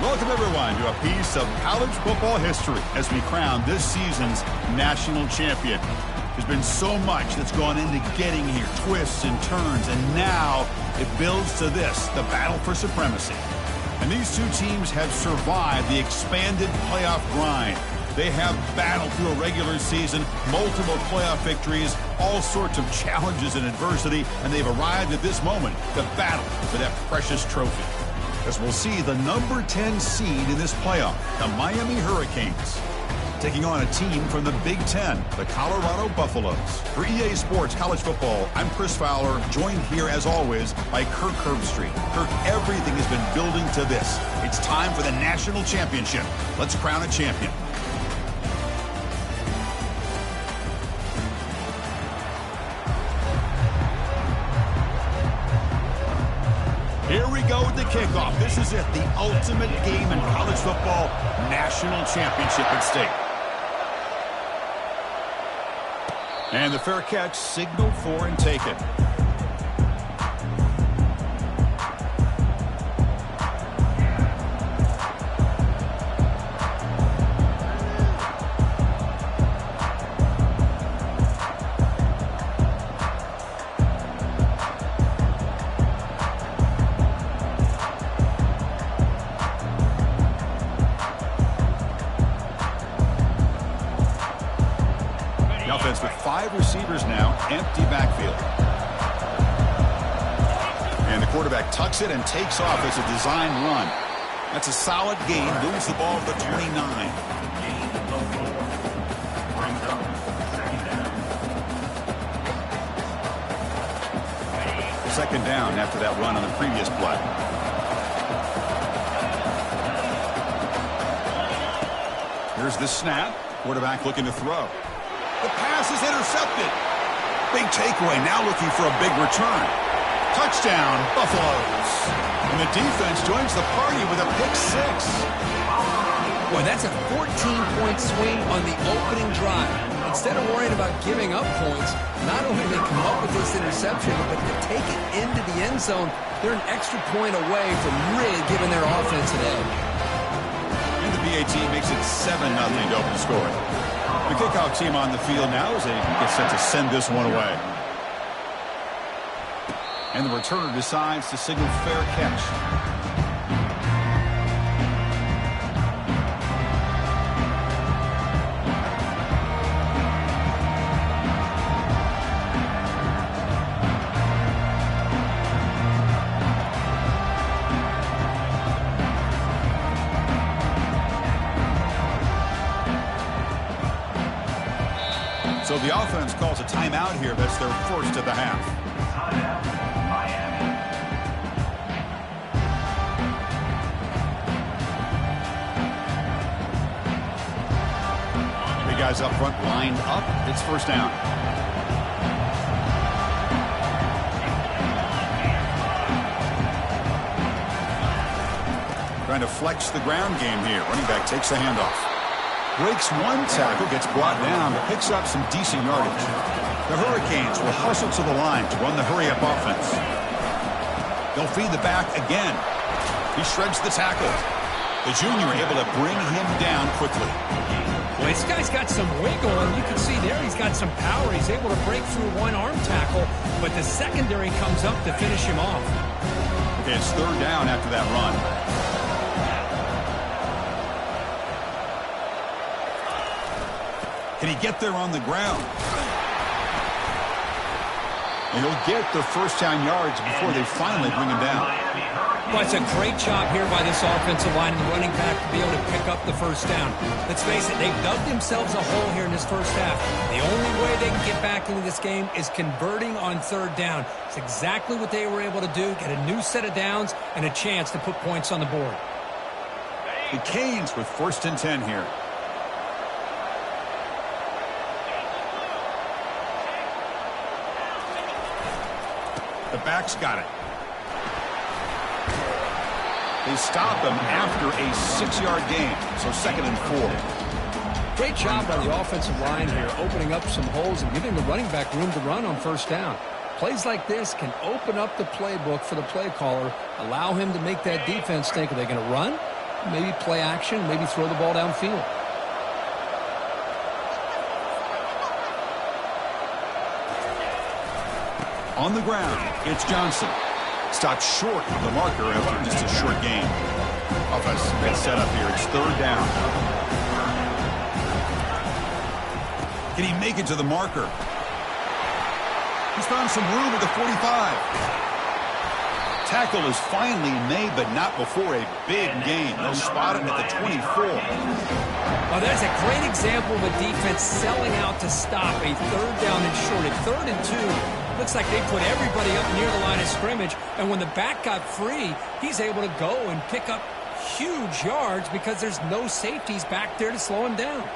Welcome, everyone, to a piece of college football history as we crown this season's national champion. There's been so much that's gone into getting here, twists and turns, and now it builds to this, the battle for supremacy. And these two teams have survived the expanded playoff grind. They have battled through a regular season, multiple playoff victories, all sorts of challenges and adversity, and they've arrived at this moment, the battle for that precious trophy. As we'll see the number 10 seed in this playoff, the Miami Hurricanes, taking on a team from the Big Ten, the Colorado Buffaloes. For EA Sports College Football, I'm Chris Fowler, joined here as always by Kirk Herbstreit. Kirk, everything has been building to this. It's time for the national championship. Let's crown a champion. Here we go with the kickoff. This is it, the ultimate game in college football, national championship at stake. And the fair catch signaled for and taken. With 5 receivers now, empty backfield. And the quarterback tucks it and takes off as a design run. That's a solid gain, moves the ball to the 29. Second down after that run on the previous play. Here's the snap. Quarterback looking to throw. The pass is intercepted. Big takeaway, now looking for a big return. Touchdown, Buffaloes. And the defense joins the party with a pick 6. Boy, that's a 14-point swing on the opening drive. Instead of worrying about giving up points, not only do they come up with this interception, but to take it into the end zone, they're an extra point away from really giving their offense an edge. And the BAT makes it 7-0 to open scoring. The kickoff team on the field now as they get set to send this one away. And the returner decides to signal fair catch. So the offense calls a timeout here. That's their first of the half. The guys up front lined up. It's first down. Trying to flex the ground game here. Running back takes the handoff. Breaks one tackle, gets brought down, but picks up some decent yardage. The Hurricanes will hustle to the line to run the hurry-up offense. They'll feed the back again. He shreds the tackle. The junior able to bring him down quickly. Well, this guy's got some wiggle, and you can see there he's got some power. He's able to break through one arm tackle, but the secondary comes up to finish him off. Okay, it's third down after that run. Can he get there on the ground? And he'll get the first down yards before they finally bring him down. Well, it's a great job here by this offensive line and the running back to be able to pick up the first down. Let's face it, they've dug themselves a hole here in this first half. The only way they can get back into this game is converting on third down. It's exactly what they were able to do, get a new set of downs and a chance to put points on the board. The Canes with first and 10 here. The back's got it. They stop him after a 6-yard gain, so second and 4. Great job by the offensive line here, opening up some holes and giving the running back room to run on first down. Plays like this can open up the playbook for the play caller, allow him to make that defense think, are they going to run? maybe play action, maybe throw the ball downfield. On the ground, it's Johnson. Stopped short of the marker after just a short game. Offense gets set up here. It's third down. Can he make it to the marker? He's found some room at the 45. Tackle is finally made, but not before a big gain. They'll spot him at the 24. Well, there's a great example of a defense selling out to stop a third down and short. At 3rd and 2, looks like they put everybody up near the line of scrimmage, and when the back got free, he's able to go and pick up huge yards because there's no safeties back there to slow him down.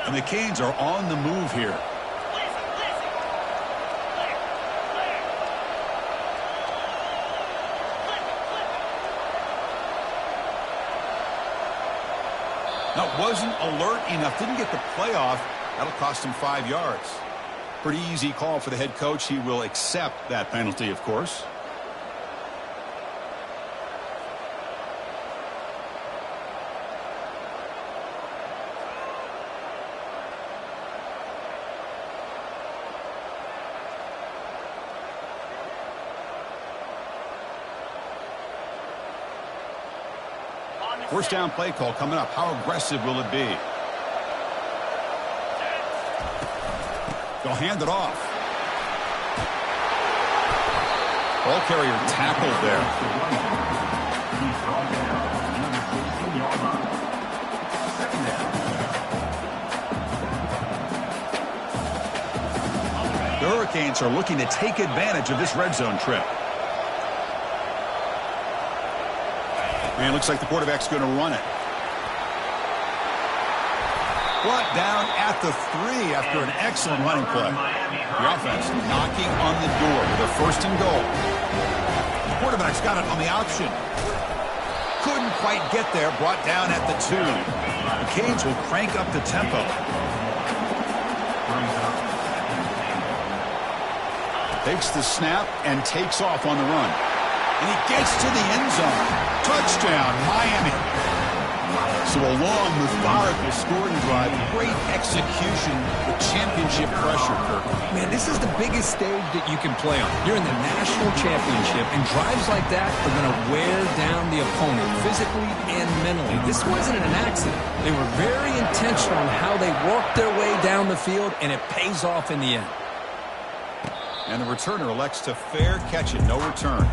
And the Canes are on the move here. Now, wasn't alert enough. Didn't get the play off. That'll cost him 5 yards. Pretty easy call for the head coach. He will accept that penalty, of course. First down play call coming up. How aggressive will it be? They'll hand it off. Ball carrier tackled there. The Hurricanes are looking to take advantage of this red zone trip. And it looks like the quarterback's going to run it. Brought down at the 3 after an excellent running play. The offense knocking on the door with a 1st and goal. The quarterback's got it on the option. Couldn't quite get there. Brought down at the 2. The Canes will crank up the tempo. Takes the snap and takes off on the run. And he gets to the end zone. Touchdown, Miami. So a long, methodical scoring drive. Great execution with championship pressure, Kirk. Man, this is the biggest stage that you can play on. You're in the national championship, and drives like that are going to wear down the opponent physically and mentally. This wasn't an accident. They were very intentional on how they worked their way down the field, and it pays off in the end. And the returner elects to fair catch it. No return.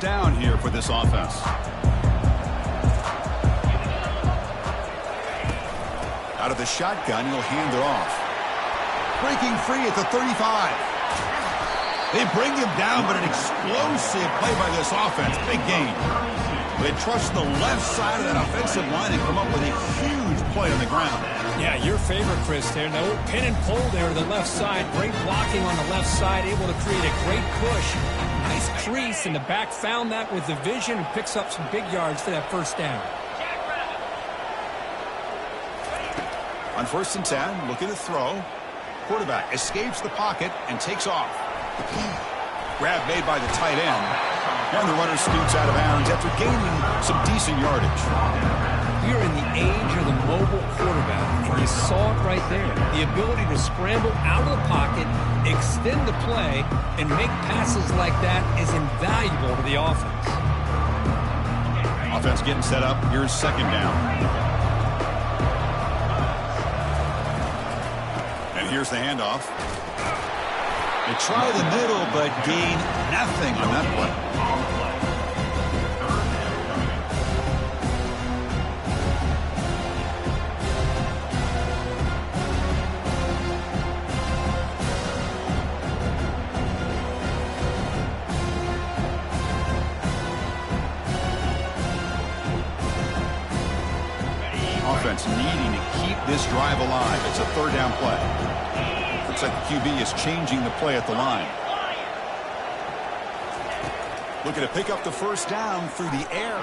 Down here for this offense. Out of the shotgun, he'll hand it off. Breaking free at the 35. They bring him down, but an explosive play by this offense. Big gain. They trust the left side of that offensive line and come up with a huge play on the ground. Yeah, your favorite, Chris, there. No pin and pull there to the left side. Great blocking on the left side, able to create a great push. Nice crease, and the back found that with the vision and picks up some big yards for that 1st down. On 1st and 10, looking to throw. Quarterback escapes the pocket and takes off. Grab made by the tight end. And the runner scoots out of bounds after gaining some decent yardage. You're in the age of the mobile quarterback, and you saw it right there. The ability to scramble out of the pocket, extend the play, and make passes like that is invaluable to the offense. Offense getting set up. Here's 2nd down. And here's the handoff. They try the middle, but gain nothing on that play. offense needing to keep this drive alive. It's a third down play. Looks like the QB is changing the play at the line. Looking to pick up the first down through the air.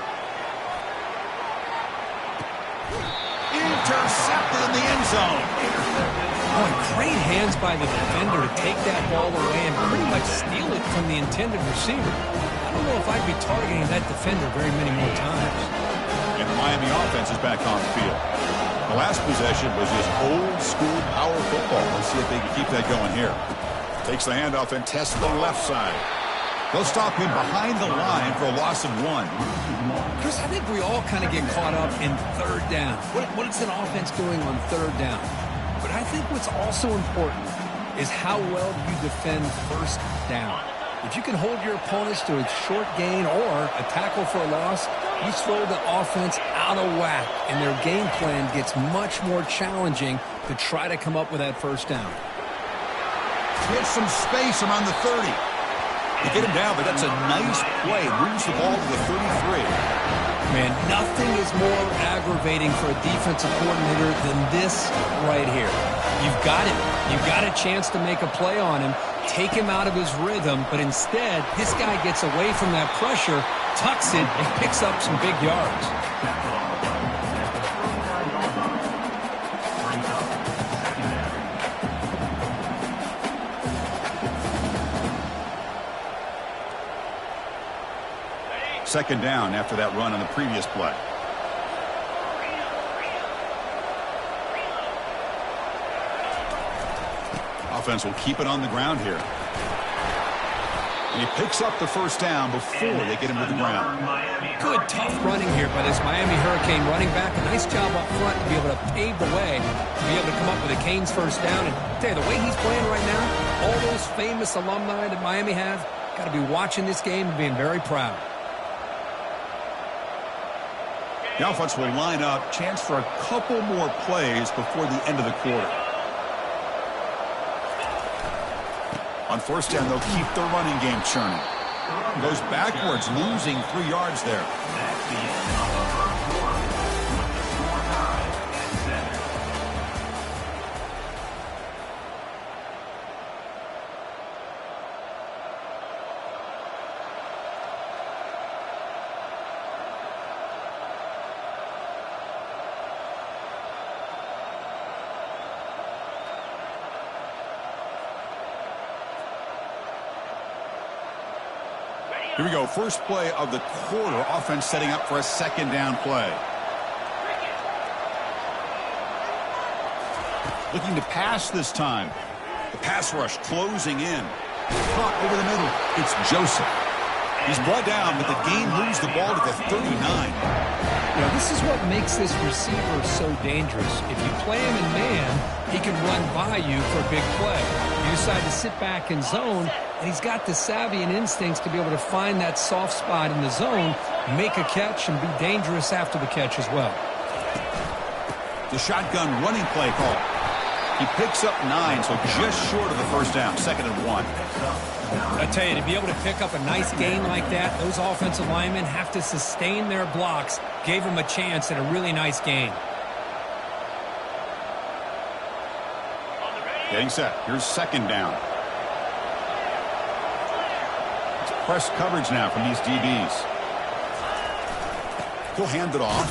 Intercepted in the end zone. Oh, great hands by the defender to take that ball away and pretty much steal it from the intended receiver. I don't know if I'd be targeting that defender very many more times. And the Miami offense is back on the field. The last possession was just old-school power football. Let's see if they can keep that going here. Takes the handoff and tests the left side. They'll stop him behind the line for a loss of 1. Chris, I think we all kind of get caught up in third down. What is an offense doing on third down? But I think what's also important is how well you defend first down. If you can hold your opponents to a short gain or a tackle for a loss, you throw the offense out of whack, and their game plan gets much more challenging to try to come up with that first down. He has some space around the 30. They get him down, but that's a nice play. Moves the ball to the 33. Man, nothing is more aggravating for a defensive coordinator than this right here. You've got him. You've got a chance to make a play on him, take him out of his rhythm, but instead, this guy gets away from that pressure, tucks it, and picks up some big yards. Second down after that run on the previous play. Offense will keep it on the ground here. And he picks up the first down before they get him to the ground. Good, tough running here by this Miami Hurricane running back. A nice job up front to be able to pave the way, to be able to come up with a Canes first down. And I tell you, the way he's playing right now, all those famous alumni that Miami have, got to be watching this game and being very proud. The offense will line up. Chance for a couple more plays before the end of the quarter. On first down, they'll keep their running game churning. Goes backwards, losing 3 yards there. Here we go. First play of the quarter. Offense setting up for a second down play. Looking to pass this time. The pass rush closing in. Caught over the middle. It's Joseph. He's brought down, but the gain moves the ball to the 39. You know, this is what makes this receiver so dangerous. If you play him in man, he can run by you for a big play. You decide to sit back in zone, and he's got the savvy and instincts to be able to find that soft spot in the zone, make a catch, and be dangerous after the catch as well. The shotgun running play call. He picks up 9, so just short of the first down. 2nd and 1. I tell you, to be able to pick up a nice gain like that, those offensive linemen have to sustain their blocks. Gave him a chance at a really nice gain. Getting set. Here's second down. It's press coverage now from these DBs. He'll hand it off.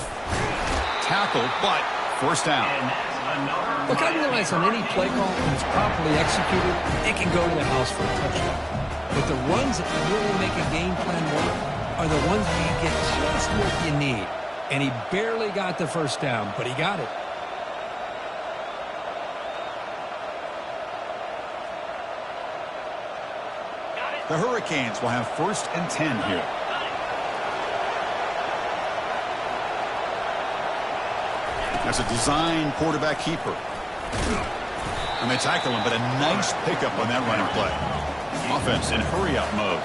Tackle, but first down. Look, I realize on any play call, when it's properly executed, it can go to the house for a touchdown. But the runs that really make a game plan work are the ones where you get just what you need. And he barely got the first down, but he got it. The Hurricanes will have 1st and 10 here. That's a design quarterback keeper. And they tackle him, but a nice pickup on that running play. Offense in hurry-up mode.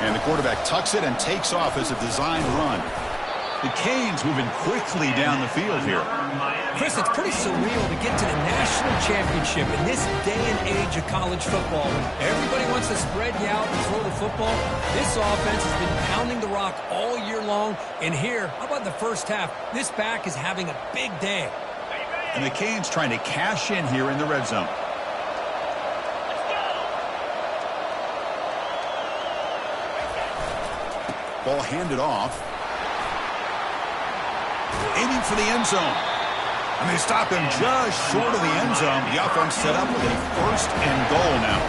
And the quarterback tucks it and takes off as a design run. The Canes moving quickly down the field here. Chris, it's pretty surreal to get to the national championship in this day and age of college football. Everybody wants wants to spread you out and throw the football. This offense has been pounding the rock all year long. And here, how about the first half? This back is having a big day. And the Canes trying to cash in here in the red zone. Ball handed off. Aiming for the end zone. And they stop him just short of the end zone. The offense set up with a first and goal now.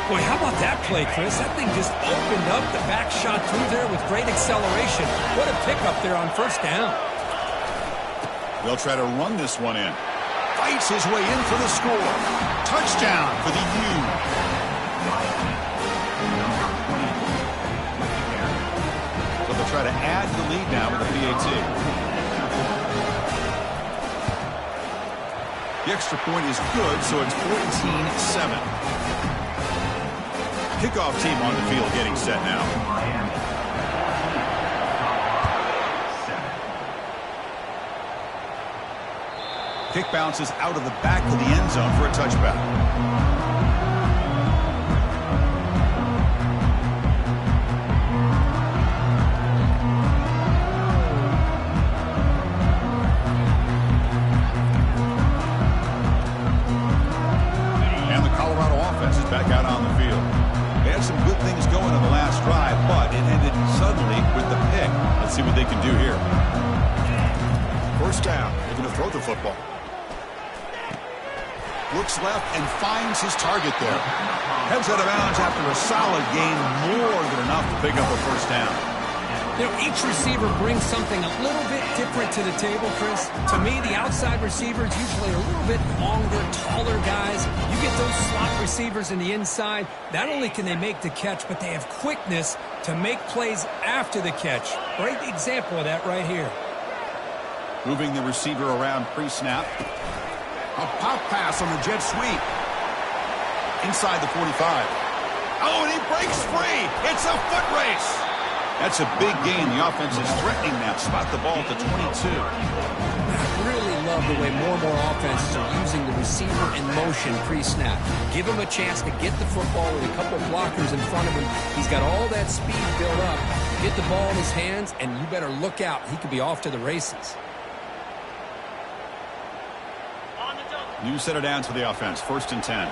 Boy, how about that play, Chris? That thing just opened up. The back shot through there with great acceleration. What a pickup there on first down. They'll try to run this one in. Fights his way in for the score. Touchdown for the U. So they'll try to add the lead now with the PAT. The extra point is good, so it's 14-7. Kickoff team on the field getting set now. Kick bounces out of the back of the end zone for a touchback. And the Colorado offense is back out on the field. They had some good things going on the last drive, but it ended suddenly with the pick. Let's see what they can do here. First down. They're going to throw the football. Looks left and finds his target there. Heads out of bounds after a solid gain, more than enough to pick up a first down. You know, each receiver brings something a little bit different to the table, Chris. To me, the outside receivers usually a little bit longer, taller guys. You get those slot receivers in the inside. Not only can they make the catch, but they have quickness to make plays after the catch. Great example of that right here. Moving the receiver around pre-snap. A pop pass on the jet sweep. Inside the 45. Oh, and he breaks free. It's a foot race. That's a big gain. The offense is threatening now. Spot the ball at the 22. I really love the way more and more offenses are using the receiver in motion pre-snap. Give him a chance to get the football with a couple blockers in front of him. He's got all that speed built up. Get the ball in his hands, and you better look out. He could be off to the races. New set of downs for the offense. 1st and 10.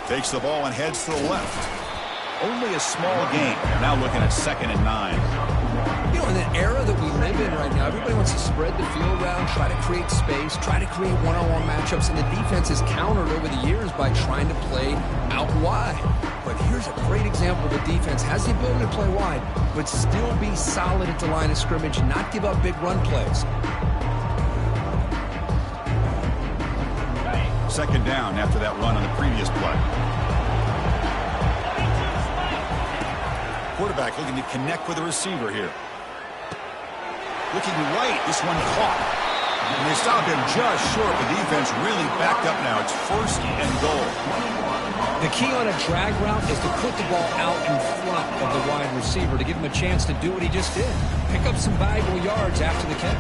Takes the ball and heads to the left. Only a small gain. Now looking at 2nd and 9. You know, in the era that we live in right now, everybody wants to spread the field around, try to create space, try to create one-on-one matchups, and the defense is countered over the years by trying to play out wide. But here's a great example. The defense has the ability to play wide, but still be solid at the line of scrimmage, not give up big run plays. 2nd down after that run on the previous play. Quarterback looking to connect with the receiver here. Looking right, this one caught. And they stop him just short. The defense really backed up now. It's 1st and goal. The key on a drag route is to put the ball out in front of the wide receiver to give him a chance to do what he just did. Pick up some valuable yards after the catch.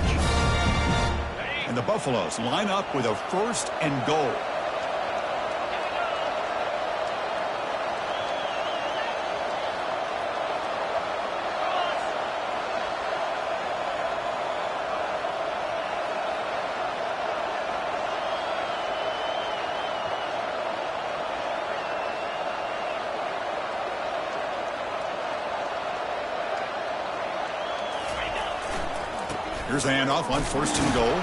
And the Buffaloes line up with a 1st and goal. Here's the handoff on 1st and goal.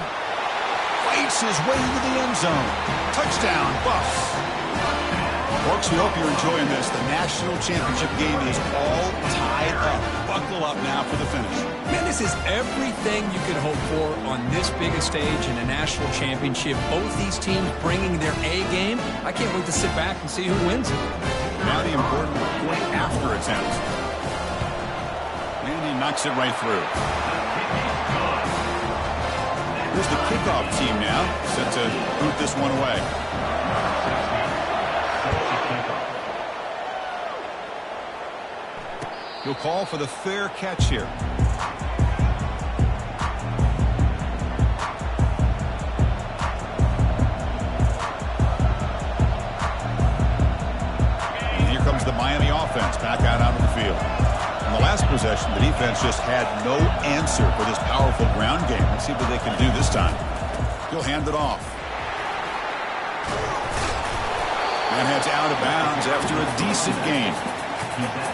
Fights his way into the end zone. Touchdown, Buffs. Folks, we hope you're enjoying this. The national championship game is all tied up. Buckle up now for the finish. Man, this is everything you could hope for on this biggest stage in a national championship. Both these teams bringing their A game. I can't wait to sit back and see who wins it. Now the important point after attempt. And he knocks it right through. Here's the kickoff team now, set to boot this one away. He'll call for the fair catch here. comes the Miami offense back out onto the field. In the last possession, the defense just had no answer for this powerful ground game. Let's see what they can do this time. He'll hand it off. And heads out of bounds after a decent gain.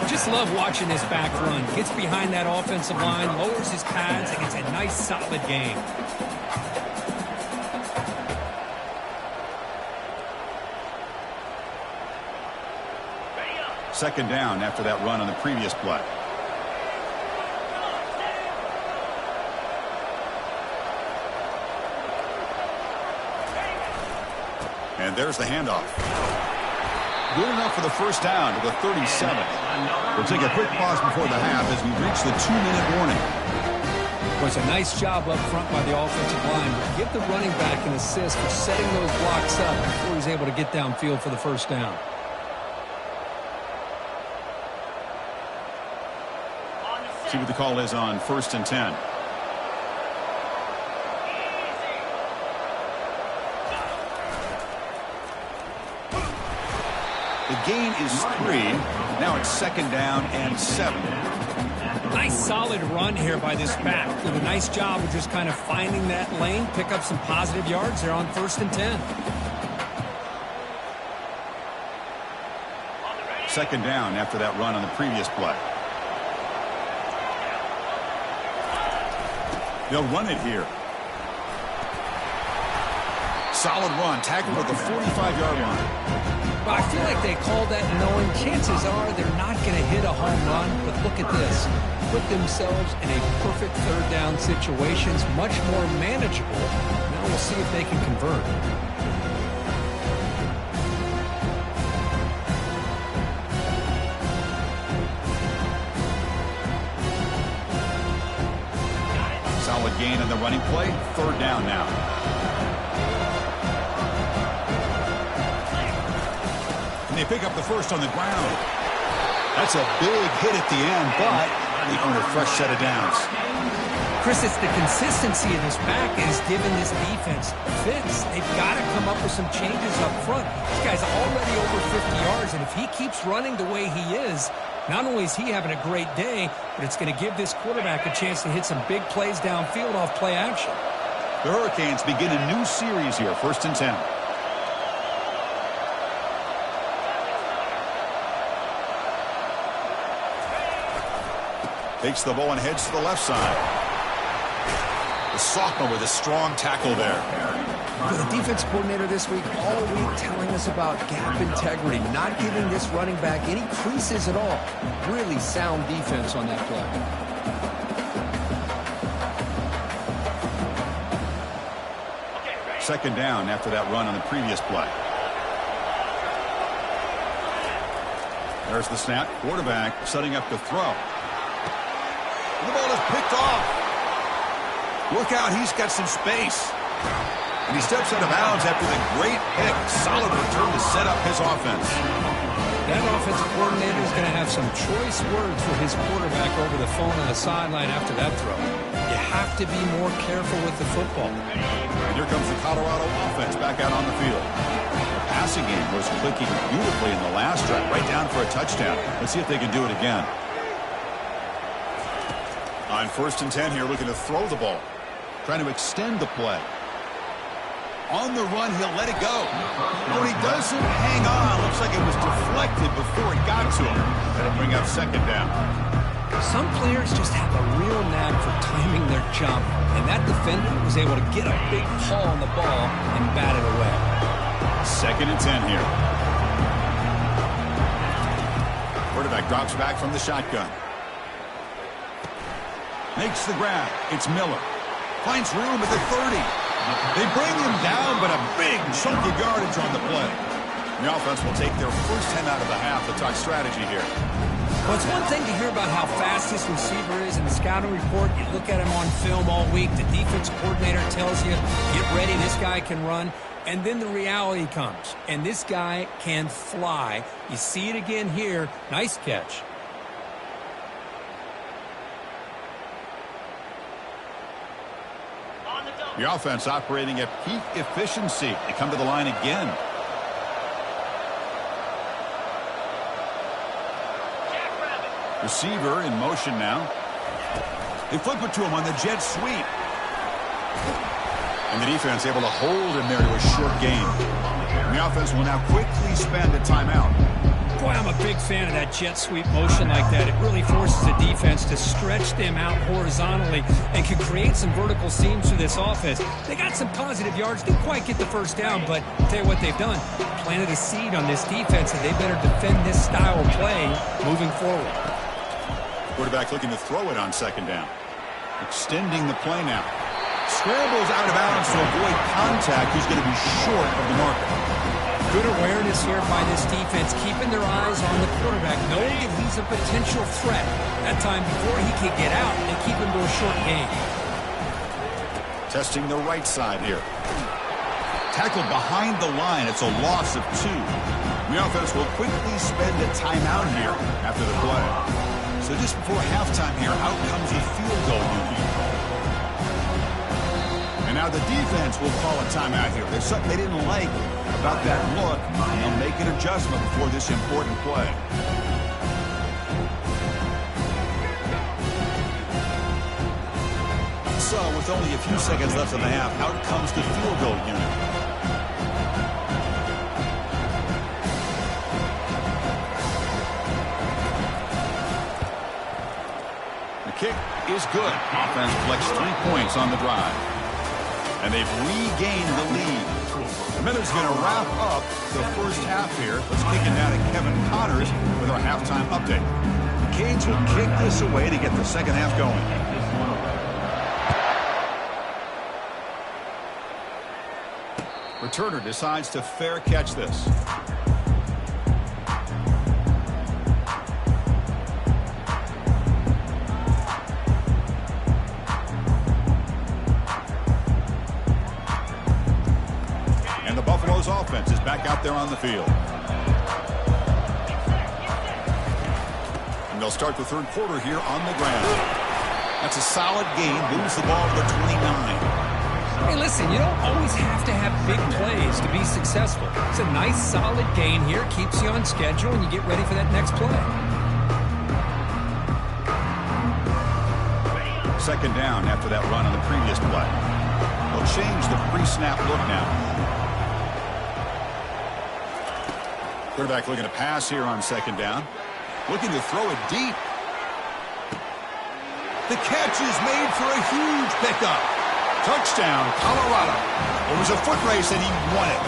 Just love watching this back run. Gets behind that offensive line, lowers his pads, and it's a nice, solid game. Second down after that run on the previous play. And there's the handoff. Good enough for the first down to the 37. We'll take a quick pause before the half as we reach the 2-minute warning. Was a nice job up front by the offensive line. Give the running back an assist for setting those blocks up before he's able to get downfield for the first down. See what the call is on 1st and 10. The gain is 3. Now it's 2nd down and 7. Nice solid run here by this back. Did a nice job of just kind of finding that lane, pick up some positive yards there on 1st and 10. 2nd down after that run on the previous play. They'll run it here. Solid run, tackled at the 45-yard line. Well, I feel like they called that knowing chances are they're not going to hit a home run. But look at this. Put themselves in a perfect third down situation. It's much more manageable. Now we'll see if they can convert. Solid gain on the running play. 3rd down now. They pick up the first on the ground. That's a big hit at the end, but they earn a fresh set of downs. Chris, it's the consistency of this back is giving this defense fits. They've got to come up with some changes up front. This guy's already over 50 yards, and if he keeps running the way he is, not only is he having a great day, but it's going to give this quarterback a chance to hit some big plays downfield off play action. The Hurricanes begin a new series here, 1st and 10. Takes the ball and heads to the left side. The sophomore with a strong tackle there. The defense coordinator this week all week telling us about gap integrity, not giving this running back any creases at all. Really sound defense on that play. Second down after that run on the previous play. There's the snap. Quarterback setting up to throw. The ball is picked off. Look out, he's got some space. And he steps out of bounds after the great pick. Solid return to set up his offense. That offensive coordinator is going to have some choice words for his quarterback over the phone on the sideline after that throw. You have to be more careful with the football. And here comes the Colorado offense back out on the field. The passing game was clicking beautifully in the last drive, right down for a touchdown. Let's see if they can do it again. On 1st and 10 here, looking to throw the ball. Trying to extend the play. On the run, he'll let it go. When he doesn't hang on, looks like it was deflected before it got to him. That'll bring up 2nd down. Some players just have a real knack for timing their jump, and that defender was able to get a big paw on the ball and bat it away. 2nd and 10 here. Quarterback drops back from the shotgun. Makes the grab. It's Miller. Finds room at the 30. They bring him down, but a big chunk of yardage on the play. The offense will take their first 10 out of the half to talk strategy here. Well, it's one thing to hear about how fast this receiver is in the scouting report. You look at him on film all week. The defense coordinator tells you, get ready, this guy can run. And then the reality comes, and this guy can fly. You see it again here. Nice catch. The offense operating at peak efficiency. They come to the line again. Receiver in motion now. They flip it to him on the jet sweep. And the defense able to hold him there to a short gain. And the offense will now quickly spend a timeout. Boy, I'm a big fan of that jet sweep motion like that. It really forces the defense to stretch them out horizontally and can create some vertical seams for this offense. They got some positive yards. Didn't quite get the first down, but I'll tell you what they've done. Planted a seed on this defense, and they better defend this style of play moving forward. Quarterback looking to throw it on second down. Extending the play now. Scrambles out of bounds to avoid contact. He's going to be short of the marker. Good awareness here by this defense, keeping their eyes on the quarterback, knowing that he's a potential threat. That time before he can get out, they keep him to a short gain. Testing the right side here. Tackled behind the line. It's a loss of 2. The offense will quickly spend a timeout here after the play. So just before halftime here, out comes the field goal unit. And now the defense will call a timeout here. There's something they didn't like about that look. They'll make an adjustment before this important play. So with only a few seconds left in the half, out comes the field goal unit. The kick is good. Offense collects 3 points on the drive. And they've regained the lead. The minute's going to wrap up the first half here. Let's kick it down to Kevin Connors with our halftime update. The Canes will kick this away to get the second half going. Returner decides to fair catch this. Offense is back out there on the field. And they'll start the third quarter here on the ground. That's a solid gain. Moves the ball to the 29. Hey, listen, you don't always have to have big plays to be successful. It's a nice, solid gain here. Keeps you on schedule, and you get ready for that next play. Second down after that run on the previous play. They'll change the pre-snap look now. Quarterback looking to pass here on second down. Looking to throw it deep. The catch is made for a huge pickup. Touchdown, Colorado. It was a foot race, and he won it.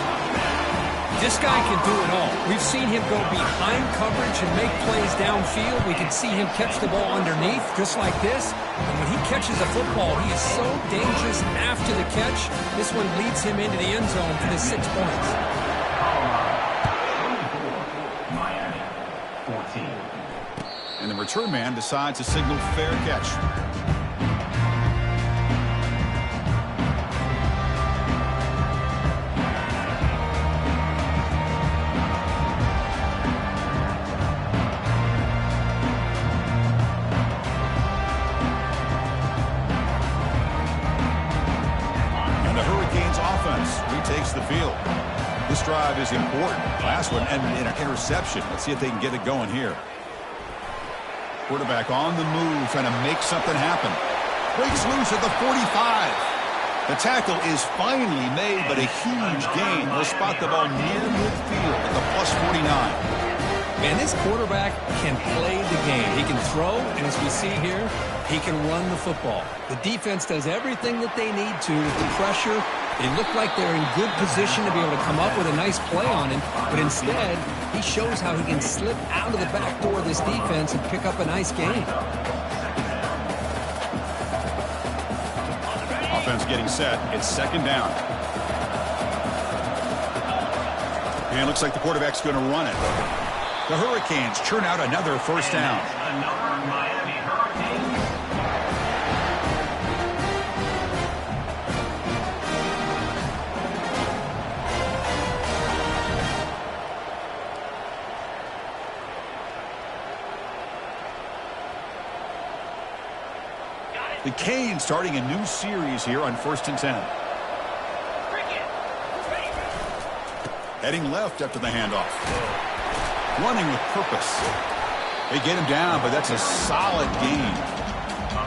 This guy can do it all. We've seen him go behind coverage and make plays downfield. We can see him catch the ball underneath, just like this. And when he catches a football, he is so dangerous after the catch. This one leads him into the end zone for the 6 points. And the return man decides to signal fair catch. And the Hurricanes offense retakes the field. This drive is important. Last one and an interception. Let's see if they can get it going here. Quarterback on the move, trying to make something happen. Breaks loose at the 45. The tackle is finally made, but a huge gain. They'll spot the ball near midfield at the plus 49. Man, this quarterback can play the game. He can throw, and as we see here, he can run the football. The defense does everything that they need to with the pressure. They look like they're in good position to be able to come up with a nice play on him, but instead, he shows how he can slip out of the back door of this defense and pick up a nice gain. Offense getting set. It's second down. And it looks like the quarterback's going to run it. The Hurricanes churn out another first down. The Canes starting a new series here on 1st and 10. Heading left after the handoff. Running with purpose. They get him down, but that's a solid gain.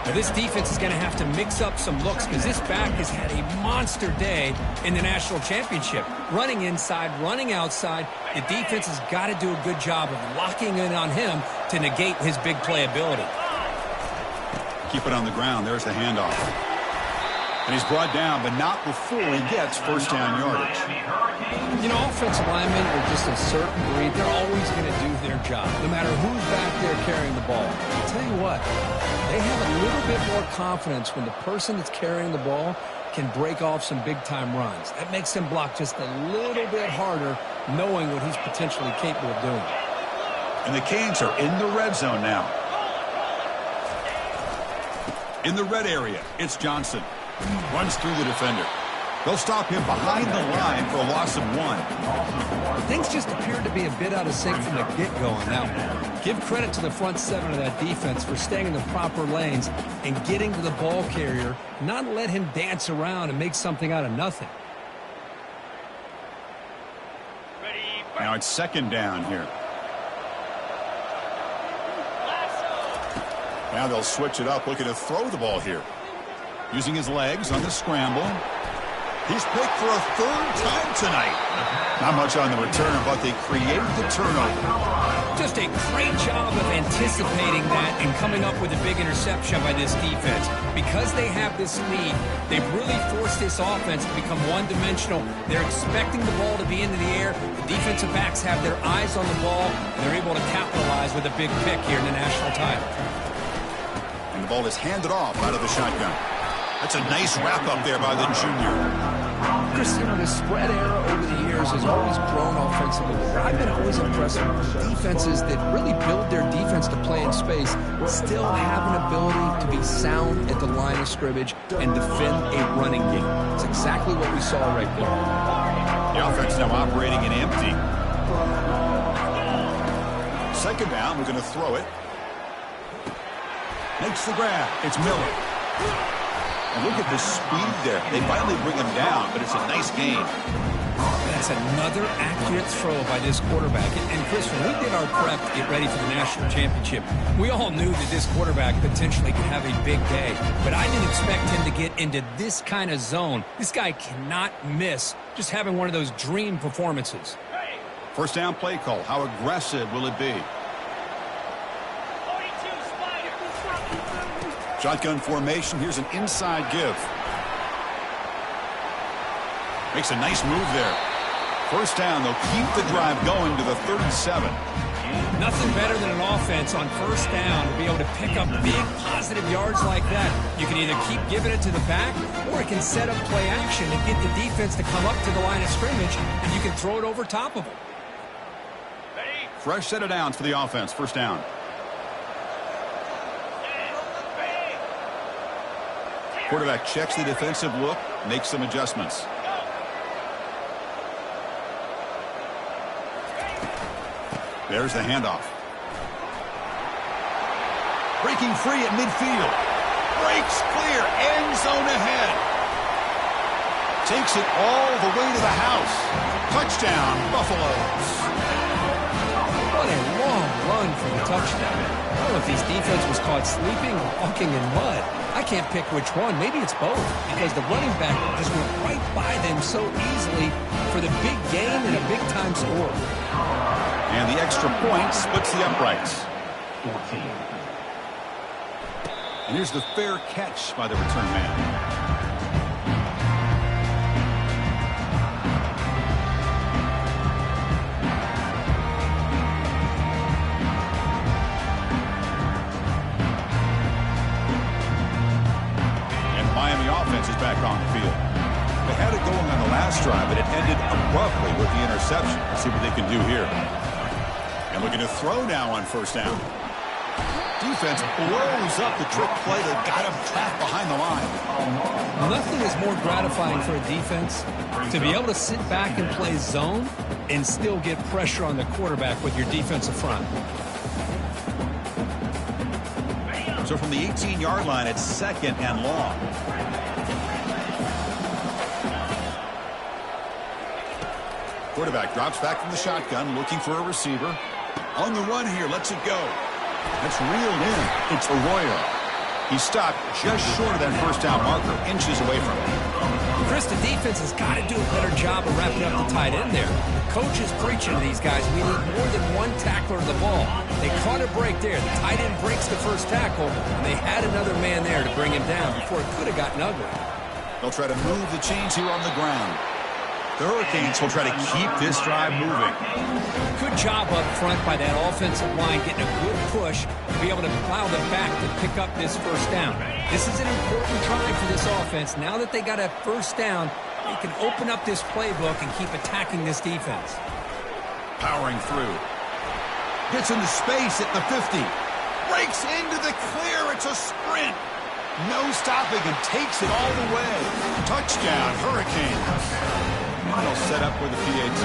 Now this defense is going to have to mix up some looks because this back has had a monster day in the national championship. Running inside, running outside. The defense has got to do a good job of locking in on him to negate his big play ability. Keep it on the ground. There's the handoff. And he's brought down, but not before he gets first down yardage. You know, offensive linemen are just a certain breed. They're always going to do their job, no matter who's back there carrying the ball. I'll tell you what, they have a little bit more confidence when the person that's carrying the ball can break off some big-time runs. That makes them block just a little bit harder, knowing what he's potentially capable of doing. And the Canes are in the red zone now. In the red area, it's Johnson. Runs through the defender. They'll stop him behind the line for a loss of 1. Things just appeared to be a bit out of sync from the get-go on that one. Give credit to the front seven of that defense for staying in the proper lanes and getting to the ball carrier, not let him dance around and make something out of nothing. Now it's second down here. Now they'll switch it up, looking to throw the ball here. Using his legs on the scramble. He's picked for a third time tonight. Not much on the return, but they create the turnover. Just a great job of anticipating that and coming up with a big interception by this defense. Because they have this lead, they've really forced this offense to become one-dimensional. They're expecting the ball to be into the air. The defensive backs have their eyes on the ball, and they're able to capitalize with a big pick here in the national title. And the ball is handed off out of the shotgun. That's a nice wrap-up there by the junior. Chris, you know, the spread era over the years has always grown offensively. I've been always impressed with defenses that really build their defense to play in space, still have an ability to be sound at the line of scrimmage and defend a running game. It's exactly what we saw right there. The offense now operating in empty. Second down, we're going to throw it. Makes the grab. It's Miller. And look at the speed there. They finally bring him down, but it's a nice gain. That's another accurate throw by this quarterback. And Chris, when we did our prep to get ready for the national championship, we all knew that this quarterback potentially could have a big day. But I didn't expect him to get into this kind of zone. This guy cannot miss just having one of those dream performances. First down play call. How aggressive will it be? Shotgun formation. Here's an inside give. Makes a nice move there. First down. They'll keep the drive going to the 37. Nothing better than an offense on first down to be able to pick up big positive yards like that. You can either keep giving it to the back, or it can set up play action and get the defense to come up to the line of scrimmage, and you can throw it over top of them. Fresh set of downs for the offense. First down. Quarterback checks the defensive look, makes some adjustments. There's the handoff. Breaking free at midfield. Breaks clear. End zone ahead. Takes it all the way to the house. Touchdown, Buffaloes. What a long run for the touchdown. I don't know if his defense was caught sleeping or walking in mud. I can't pick which one. Maybe it's both, because the running back just went right by them so easily for the big gain and a big-time score. And the extra point splits the uprights. And here's the fair catch by the return man. Is back on the field. They had it going on the last drive, but it ended abruptly with the interception. Let's see what they can do here. And looking to throw now on first down. Defense blows up the trick play that got him trapped behind the line. Nothing is more gratifying for a defense to be able to sit back and play zone and still get pressure on the quarterback with your defensive front. So from the 18-yard line, it's second and long. Quarterback drops back from the shotgun, looking for a receiver. On the run here, lets it go. That's reeled in. It's Arroyo. He stopped just short of that first down marker, inches away from it. Chris, the defense has got to do a better job of wrapping up the tight end there. The coach is preaching to these guys. We need more than one tackler of the ball. They caught a break there. The tight end breaks the first tackle, and they had another man there to bring him down before it could have gotten ugly. They'll try to move the chains here on the ground. The Hurricanes will try to keep this drive moving. Good job up front by that offensive line, getting a good push to be able to plow them back to pick up this first down. This is an important drive for this offense. Now that they got a first down, they can open up this playbook and keep attacking this defense. Powering through. Gets into space at the 50. Breaks into the clear. It's a sprint. No stopping and takes it all the way. Touchdown, Hurricanes. They'll set up with the PAT.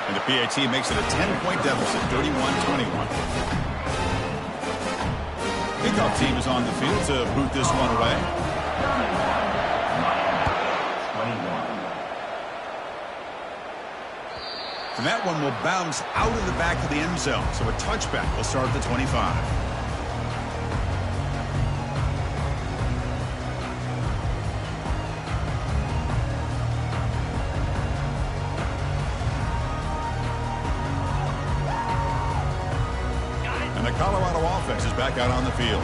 And the PAT makes it a 10-point deficit, 31-21. Kickoff team is on the field to boot this one away. And that one will bounce out of the back of the end zone. So a touchback will start at the 25. Colorado offense is back out on the field.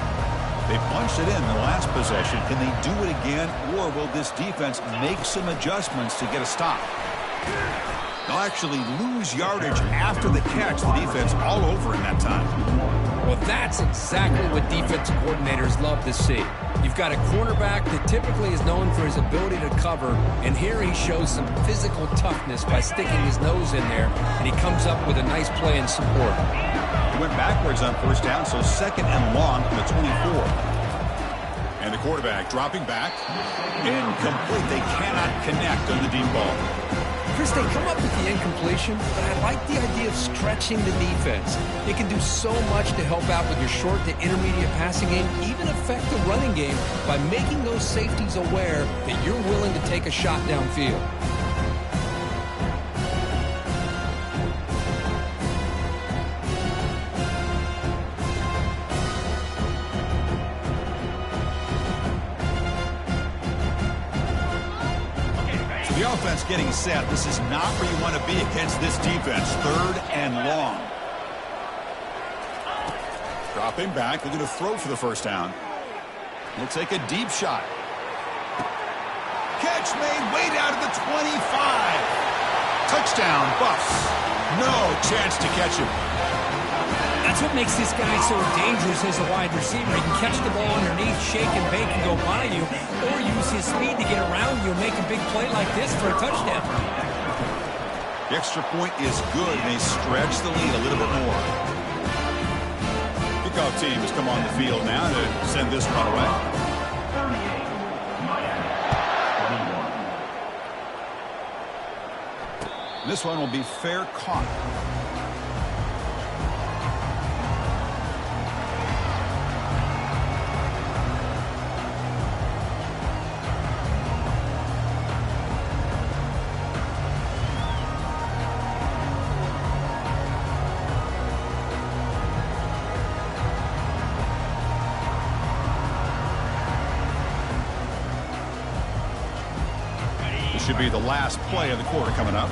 They punched it in the last possession. Can they do it again, or will this defense make some adjustments to get a stop? They'll actually lose yardage after the catch. The defense all over in that time. Well, that's exactly what defensive coordinators love to see. You've got a cornerback that typically is known for his ability to cover, and here he shows some physical toughness by sticking his nose in there, and he comes up with a nice play in support. He went backwards on first down, so second and long from the 24. And the quarterback dropping back. Incomplete. They cannot connect on the deep ball. Chris, they come up with the incompletion, but I like the idea of stretching the defense. It can do so much to help out with your short to intermediate passing game, even affect the running game by making those safeties aware that you're willing to take a shot downfield. The offense getting set. This is not where you want to be against this defense. Third and long. Dropping back. They're going to throw for the first down. He'll take a deep shot. Catch made way down to the 25. Touchdown, Buffs. No chance to catch him. That's what makes this guy so dangerous as a wide receiver. He can catch the ball underneath, shake and bake and go by you, or use his speed to get around you and make a big play like this for a touchdown. The extra point is good, and they stretch the lead a little bit more. Kickoff team has come on the field now to send this one away. This one will be fair caught. Should be the last play of the quarter coming up.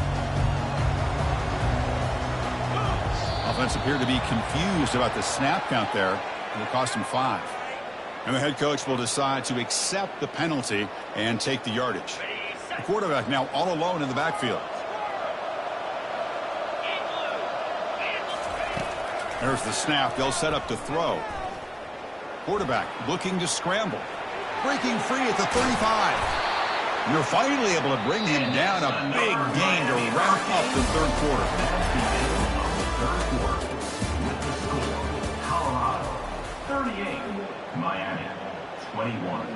Offense appeared to be confused about the snap count there. It will cost him 5. And the head coach will decide to accept the penalty and take the yardage. The quarterback now all alone in the backfield. There's the snap. They'll set up to throw. Quarterback looking to scramble. Breaking free at the 35. You're finally able to bring him down. A big gain to wrap up the third quarter. Colorado 38, Miami 21.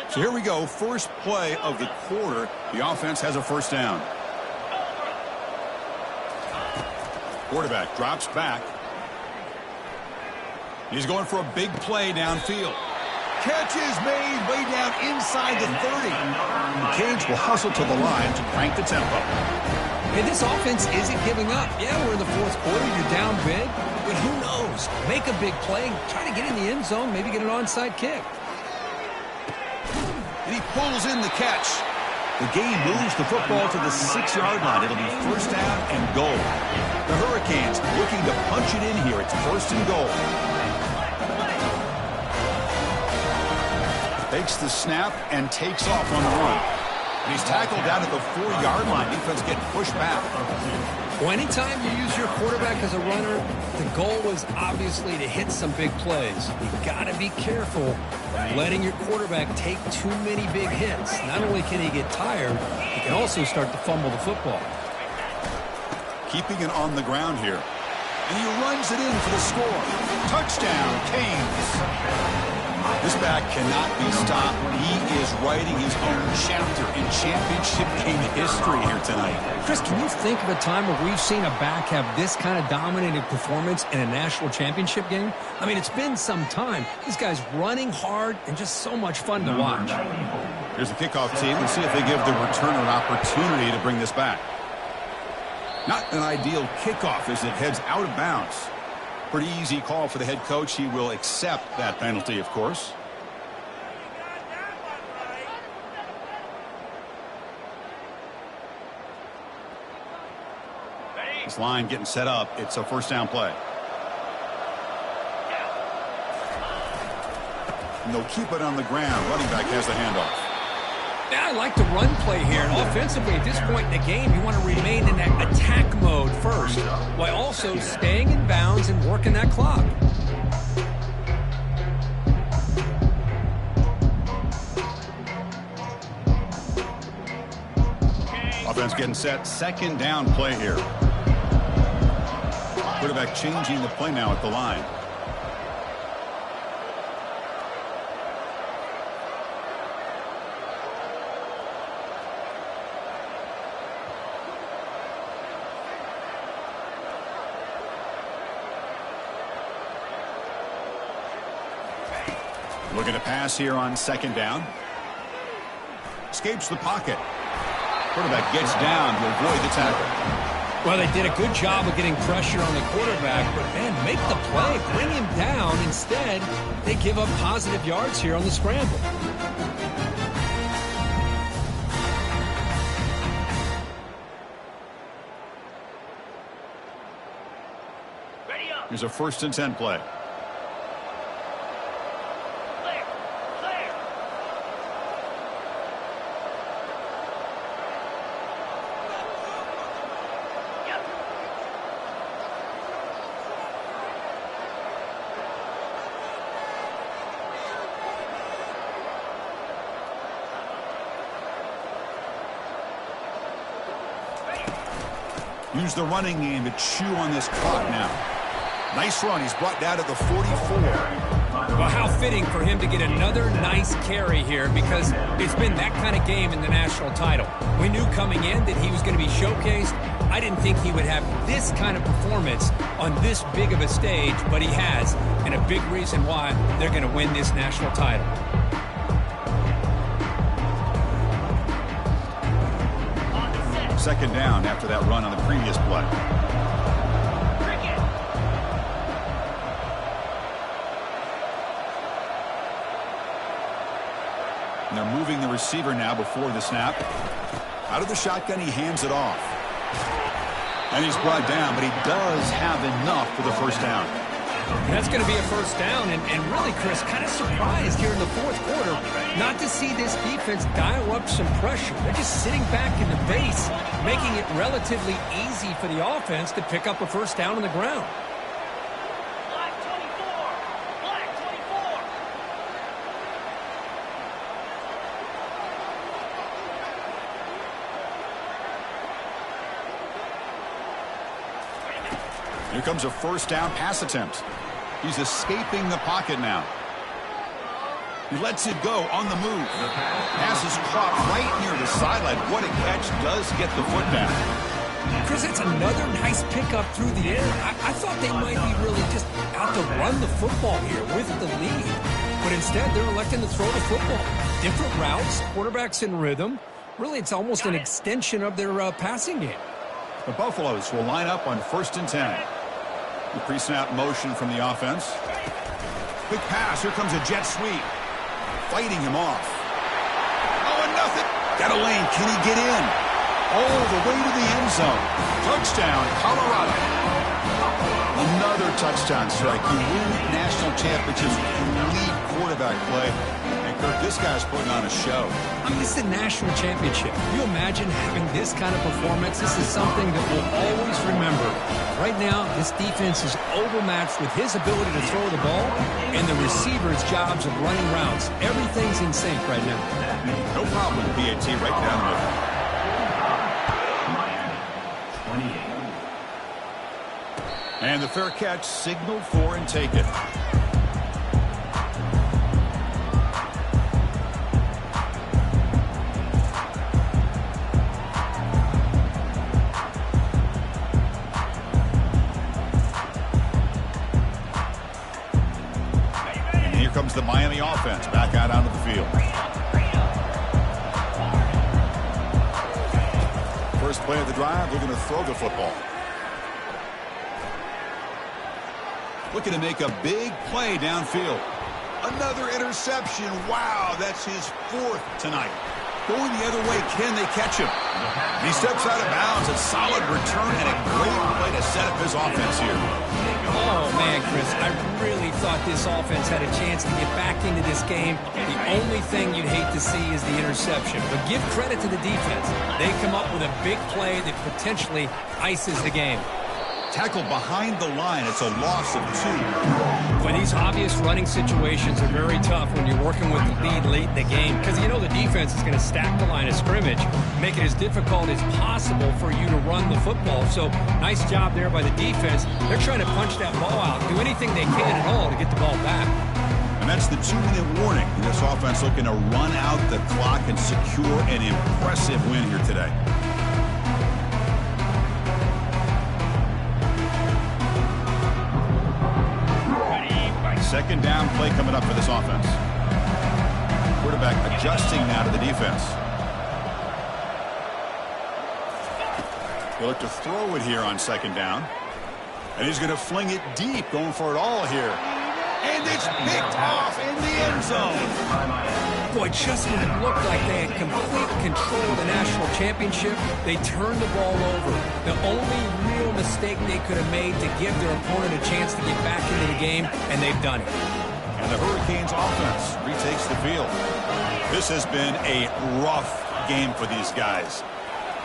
So here we go. First play of the quarter. The offense has a first down. Quarterback drops back. He's going for a big play downfield. Catch is made way down inside the 30. The Canes will hustle to the line to crank the tempo. Hey, this offense isn't giving up. Yeah, we're in the fourth quarter. You're down big. But who knows? Make a big play. Try to get in the end zone. Maybe get an onside kick. And he pulls in the catch. The game moves the football to the 6-yard line. It'll be first down and goal. The Hurricanes looking to punch it in here. It's first and goal. Takes the snap and takes off on the run. And he's tackled down at the 4-yard line. Defense getting pushed back. Well, anytime you use your quarterback as a runner, the goal is obviously to hit some big plays. You've got to be careful of letting your quarterback take too many big hits. Not only can he get tired, he can also start to fumble the football. Keeping it on the ground here. And he runs it in for the score. Touchdown, Canes. This back cannot be stopped. He is writing his own chapter in championship game history here tonight. Chris, can you think of a time where we've seen a back have this kind of dominating performance in a national championship game? I mean, it's been some time. This guy's running hard and just so much fun to watch. Here's the kickoff team. Let's see if they give the returner an opportunity to bring this back. Not an ideal kickoff as it heads out of bounds. Pretty easy call for the head coach. He will accept that penalty, of course. This line getting set up. It's a first down play. And they'll keep it on the ground. Running back has the handoff. Yeah, I like the run play here. And offensively, at this point in the game, you want to remain in that attack mode first, while also staying in bounds and working that clock. Offense getting set. Second down play here. Quarterback changing the play now at the line. Looking to pass here on second down. Escapes the pocket. Quarterback gets down to avoid the tackle. Well, they did a good job of getting pressure on the quarterback, but, man, make the play. Bring him down. Instead, they give up positive yards here on the scramble. Here's a 1st and 10 play. Use the running game to chew on this clock now. Nice run. He's brought down to the 44. Well, how fitting for him to get another nice carry here, because it's been that kind of game in the national title. We knew coming in that he was going to be showcased. I didn't think he would have this kind of performance on this big of a stage, but he has, and a big reason why they're going to win this national title. Second down after that run on the previous play. And they're moving the receiver now before the snap. Out of the shotgun, he hands it off. And he's brought down, but he does have enough for the first down. And that's going to be a first down, and really, Chris, kind of surprised here in the fourth quarter not to see this defense dial up some pressure. They're just sitting back in the base, making it relatively easy for the offense to pick up a first down on the ground. Black 24! Black 24! Here comes a first down pass attempt. He's escaping the pocket now. He lets it go on the move. Pass is caught right near the sideline. What a catch. Does get the foot down. Chris, it's another nice pickup through the air. I thought they might be really just out to run the football here with the lead. But instead, they're electing to throw the football. Different routes, quarterbacks in rhythm. Really, it's almost an extension of their passing game. The Buffaloes will line up on 1st and 10. The pre-snap motion from the offense. Quick pass. Here comes a jet sweep. Fighting him off. Oh, and nothing. Got a lane. Can he get in? Oh, the way to the end zone. Touchdown, Colorado. Another touchdown strike. You win national championships with elite quarterback play. And, Kirk, this guy's putting on a show. I mean, this is a national championship. Can you imagine having this kind of performance? This is something that we'll always remember. Right now, this defense is overmatched with his ability to throw the ball and the receivers' jobs of running routes. Everything's in sync right now. No problem, PAT, right down the middle. Miami, 28. And the fair catch signaled for and taken. And here comes the Miami offense back out onto the field. First play of the drive, they're going to throw the football. Looking to make a big play downfield. Another interception. Wow, that's his 4th tonight. Going the other way, can they catch him? He steps out of bounds. A solid return and a great play to set up his offense here. Oh, man, Chris, I really thought this offense had a chance to get back into this game. The only thing you'd hate to see is the interception. But give credit to the defense. They come up with a big play that potentially ices the game. Tackled behind the line. It's a loss of 2. But these obvious running situations are very tough when you're working with the lead late in the game because you know the defense is going to stack the line of scrimmage, make it as difficult as possible for you to run the football. So nice job there by the defense. They're trying to punch that ball out, do anything they can at all to get the ball back. And that's the 2-minute warning. This offense looking to run out the clock and secure an impressive win here today. Second down play coming up for this offense. Quarterback adjusting now to the defense. He'll look to throw it here on second down. And he's going to fling it deep, going for it all here. And it's picked off in the end zone. Boy, just when it looked like they had complete control of the national championship, they turned the ball over. The only real mistake they could have made to give their opponent a chance to get back into the game, and they've done it. And the Hurricanes offense retakes the field. This has been a rough game for these guys.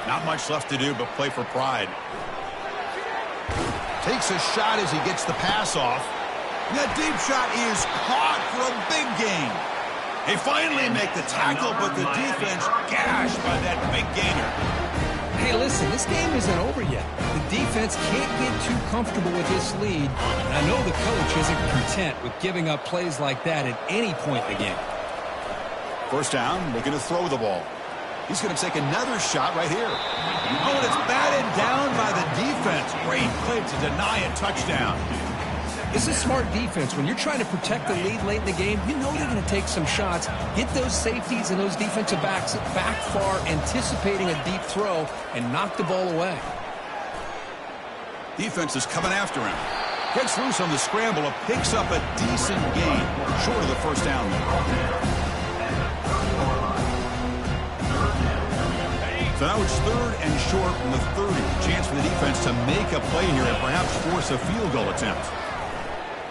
Not much left to do but play for pride. Takes a shot as he gets the pass off. And that deep shot is caught for a big gain. They finally make the tackle, but the defense gashed by that big gainer. Hey, listen, this game isn't over yet. The defense can't get too comfortable with this lead. And I know the coach isn't content with giving up plays like that at any point in the game. First down, looking to throw the ball. He's going to take another shot right here. Oh, and it's batted down by the defense. Great play to deny a touchdown. This is smart defense. When you're trying to protect the lead late in the game, you know they're going to take some shots, get those safeties and those defensive backs back far, anticipating a deep throw, and knock the ball away. Defense is coming after him. Gets loose on the scramble and picks up a decent gain, short of the first down there. So now it's 3rd and short from the 30. Chance for the defense to make a play here and perhaps force a field goal attempt.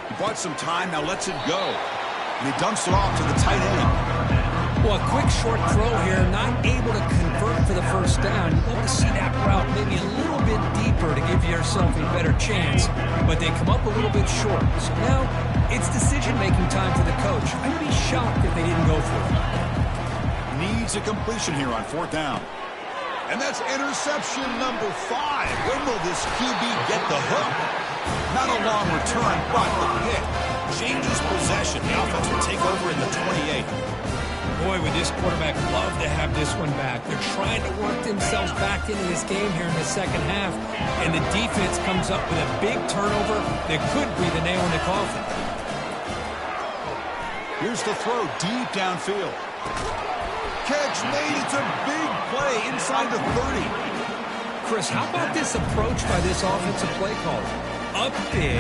He bought some time, now lets it go. And he dumps it off to the tight end. Well, a quick short throw here, not able to convert for the first down. You'd love to see that route maybe a little bit deeper to give yourself a better chance. But they come up a little bit short. So now it's decision-making time for the coach. I'd be shocked if they didn't go for it. Needs a completion here on 4th down. And that's interception number 5. When will this QB get the hook? Not a long return, but the pick changes possession. The offense will take over in the 28. Boy, would this quarterback love to have this one back. They're trying to work themselves back into this game here in the second half. And the defense comes up with a big turnover that could be the nail in the coffin. Here's the throw deep downfield. Catch made. It's a big play inside the 30. Chris, how about this approach by this offensive play caller? Up big,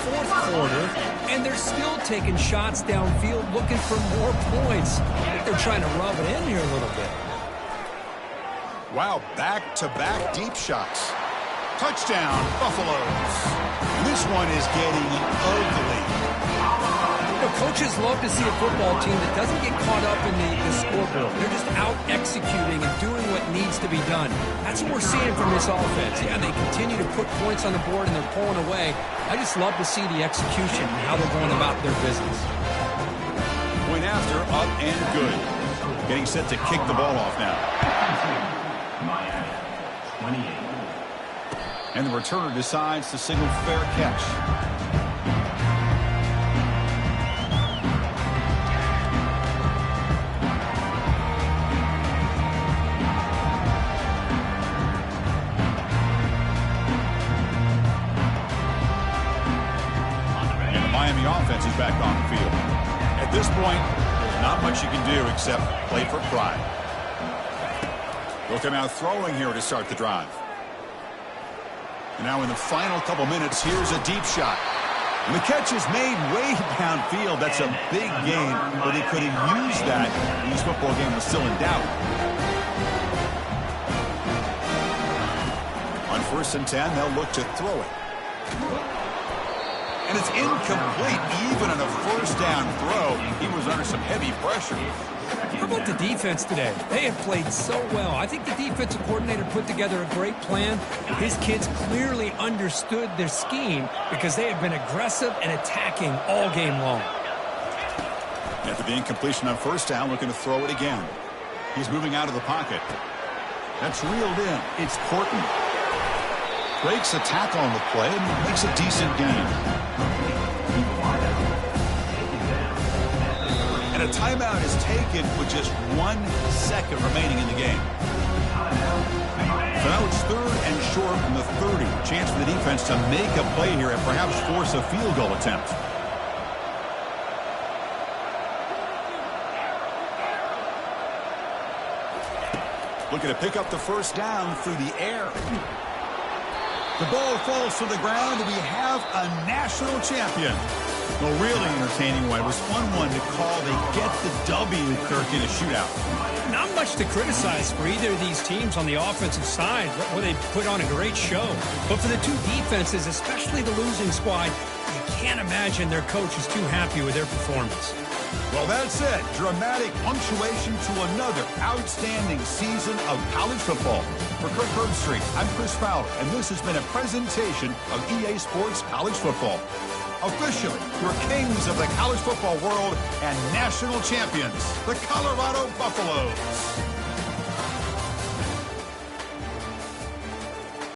fourth quarter, and they're still taking shots downfield looking for more points. I think they're trying to rub it in here a little bit. Wow, back-to-back deep shots. Touchdown, Buffaloes. This one is getting ugly. You know, coaches love to see a football team that doesn't get caught up in the scoreboard. They're just out executing and doing what needs to be done. That's what we're seeing from this offense. Yeah, they continue to put points on the board and they're pulling away. I just love to see the execution and how they're going about their business. Point after, up and good. Getting set to kick the ball off now. Miami, 28. And the returner decides to signal fair catch. And the Miami offense is back on the field. At this point, there's not much you can do except play for pride. They'll come out throwing here to start the drive. And now in the final couple minutes, here's a deep shot. And the catch is made way downfield. That's a big game, but they could have used that when this football game was still in doubt. On 1st and 10, they'll look to throw it. And it's incomplete. Even on a first down throw, he was under some heavy pressure. How about the defense today? They have played so well. I think the defensive coordinator put together a great plan. His kids clearly understood their scheme because they have been aggressive and attacking all game long. After the incompletion on 1st down, looking to throw it again. He's moving out of the pocket. That's reeled in. It's Corton. Breaks a tackle on the play and makes a decent gain. And a timeout is taken with just 1 second remaining in the game. So now it's 3rd and short from the 30. Chance for the defense to make a play here and perhaps force a field goal attempt. Looking to pick up the 1st down through the air. The ball falls to the ground, and we have a national champion. A really entertaining one. It was fun one to call. They get the W, Kirk, in a shootout. Not much to criticize for either of these teams on the offensive side, where they put on a great show. But for the two defenses, especially the losing squad, you can't imagine their coach is too happy with their performance. Well, that's it. Dramatic punctuation to another outstanding season of college football. For Kirk Herbstreit, I'm Chris Fowler, and this has been a presentation of EA Sports College Football. Officially, your kings of the college football world and national champions, the Colorado Buffaloes.